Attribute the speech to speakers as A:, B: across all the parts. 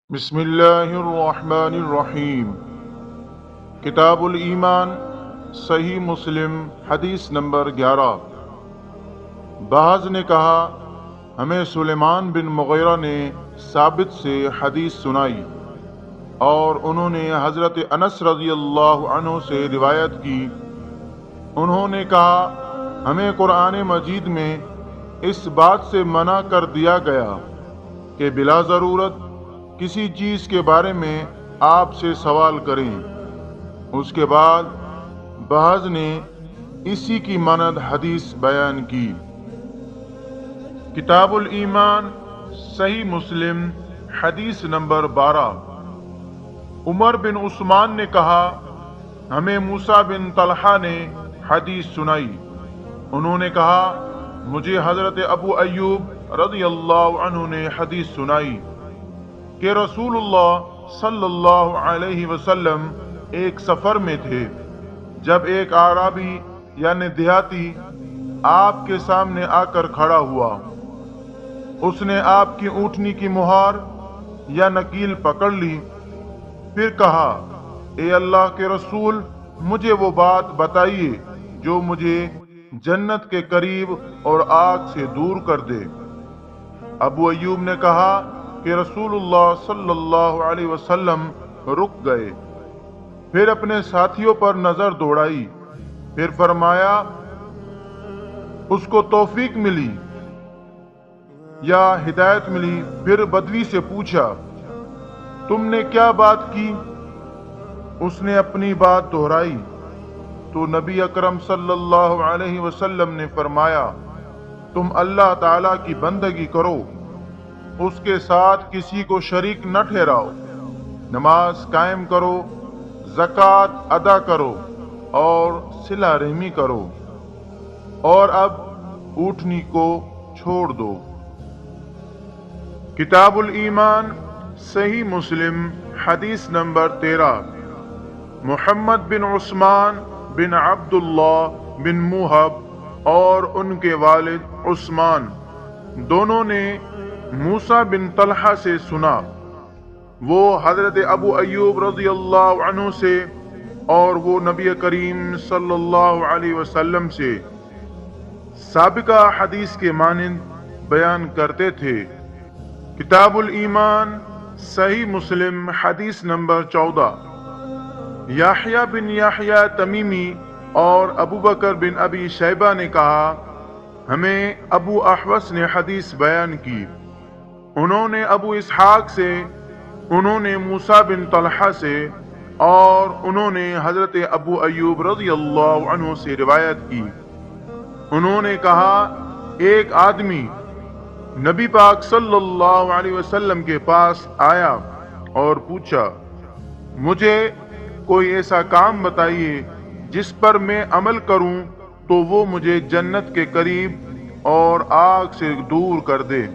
A: بسم اللہ الرحمن الرحیم۔ کتاب الایمان، صحیح مسلم، حدیث نمبر 11۔ بعض نے کہا ہمیں سلیمان بن مغیرہ نے ثابت سے حدیث سنائی، اور انہوں نے حضرت انس رضی اللہ عنہ سے روایت کی۔ انہوں نے کہا ہمیں قرآن مجید میں اس بات سے منع کر دیا گیا کہ بلا ضرورت کسی چیز کے بارے میں آپ سے سوال کریں۔ اس کے بعد بعض نے اسی کی مانند حدیث بیان کی۔ کتاب الایمان، صحیح مسلم، حدیث نمبر 12۔ عمر بن عثمان نے کہا ہمیں موسیٰ بن طلحہ نے حدیث سنائی۔ انہوں نے کہا مجھے حضرت ابو ایوب رضی اللہ عنہ نے حدیث سنائی کہ رسول اللہ صلی اللہ علیہ وسلم ایک سفر میں تھے، جب ایک اعرابی یعنی دیہاتی آپ کے سامنے آ کر کھڑا ہوا۔ اس نے آپ کی اونٹنی کی مہار یا نکیل پکڑ لی، پھر کہا اے اللہ کے رسول، مجھے وہ بات بتائیے جو مجھے جنت کے قریب اور آگ سے دور کر دے۔ ابو ایوب نے کہا کہ رسول اللہ صلی اللہ علیہ وسلم رک گئے، پھر اپنے ساتھیوں پر نظر دوڑائی، پھر فرمایا اس کو توفیق ملی یا ہدایت ملی؟ پھر بدوی سے پوچھا تم نے کیا بات کی؟ اس نے اپنی بات دہرائی تو نبی اکرم صلی اللہ علیہ وسلم نے فرمایا تم اللہ تعالیٰ کی بندگی کرو، اس کے ساتھ کسی کو شریک نہ ٹھہراؤ، نماز قائم کرو، زکوٰۃ ادا کرو اور صلہ رحمی کرو، اور اب اونٹنی کو چھوڑ دو۔ کتاب الایمان، صحیح مسلم، حدیث نمبر 13۔ محمد بن عثمان بن عبداللہ بن موہب اور ان کے والد عثمان دونوں نے موسیٰ بن طلحہ سے سنا، وہ حضرت ابو ایوب رضی اللہ عنہ سے اور وہ نبی کریم صلی اللہ علیہ وسلم سے سابقہ حدیث کے مانند بیان کرتے تھے۔ کتاب الایمان، صحیح مسلم، حدیث نمبر 14۔ یحییٰ بن یحییٰ تمیمی اور ابو بکر بن ابی شیبہ نے کہا ہمیں ابو احوص نے حدیث بیان کی۔ انہوں نے ابو اسحاق سے، انہوں نے موسیٰ بن طلحہ سے، اور انہوں نے حضرت ابو ایوب رضی اللہ عنہ سے روایت کی۔ انہوں نے کہا ایک آدمی نبی پاک صلی اللہ علیہ وسلم کے پاس آیا اور پوچھا مجھے کوئی ایسا کام بتائیے جس پر میں عمل کروں تو وہ مجھے جنت کے قریب اور آگ سے دور کر دے۔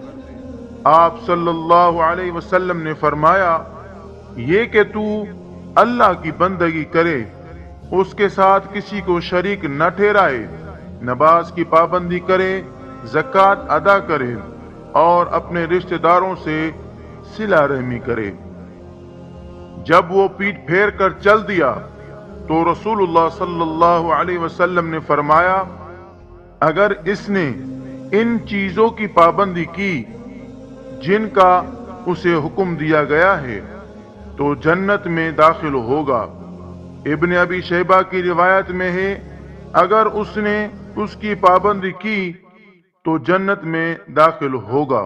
A: آپ صلی اللہ علیہ وسلم نے فرمایا یہ کہ تو اللہ کی بندگی کرے، اس کے ساتھ کسی کو شریک نہ ٹھہرائے، نماز کی پابندی کرے، زکوٰۃ ادا کرے اور اپنے رشتہ داروں سے صلہ رحمی کرے۔ جب وہ پیٹھ پھیر کر چل دیا تو رسول اللہ صلی اللہ علیہ وسلم نے فرمایا اگر اس نے ان چیزوں کی پابندی کی جن کا اسے حکم دیا گیا ہے تو جنت میں داخل ہوگا۔ ابن ابی شیبہ کی روایت میں ہے اگر اس نے اس کی پابندی کی تو جنت میں داخل ہوگا۔